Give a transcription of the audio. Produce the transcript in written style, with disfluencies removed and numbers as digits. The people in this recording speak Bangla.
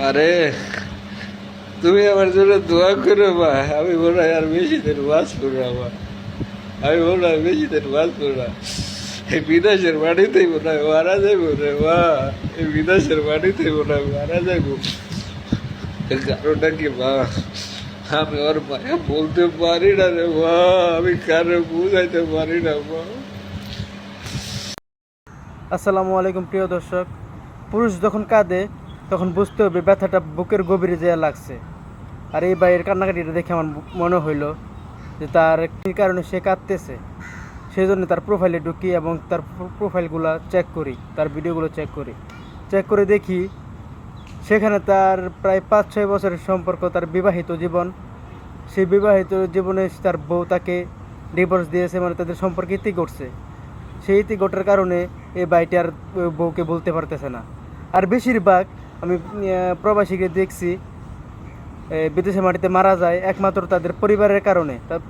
আরে তুমি আমার জন্য দোয়া করো মা, আমি মনে হয় আর বেশি দিন বাঁচবো না মা, আমি মনে হয় বেশি দিন বাঁচবো না। এই বিদেশের মাটিতেই মনে হয় মারা যাইবো রে মা, এই বিদেশের মাটিতেই মনে হয় মারা যাইবো। এর কারণটা কি মা, আমি ওর মায়া বলতে পারি না রে মা, আমি কারো বুঝাইতে পারি না মা। আসসালামু আলাইকুম প্রিয় দর্শক। পুরুষ যখন কাঁদে তখন বুঝতে হবে ব্যথাটা বুকের গভীরে যেয়ে লাগছে। আর এই ভাইয়ের কান্নাকাটিটা দেখে আমার মনে হইলো যে তার কী কারণে সে কাঁদতেছে। সেই জন্য তার প্রোফাইলে ঢুকি এবং তার প্রোফাইলগুলো চেক করি, তার ভিডিওগুলো চেক করে দেখি সেখানে তার প্রায় 5-6 বছরের সম্পর্ক, তার বিবাহিত জীবন। সেই বিবাহিত জীবনে তার বউ তাকে ডিভোর্স দিয়েছে, মানে তাদের সম্পর্ক ইতি ঘটছে। সেই ইতি ঘটার কারণে এই ভাইটি আর বউকে বলতে পারতেছে না। আর বেশিরভাগ আমি প্রবাসীকে দেখছি বিদেশে মাটিতে মারা যায় একমাত্র তাদের পরিবারের কারণে। তার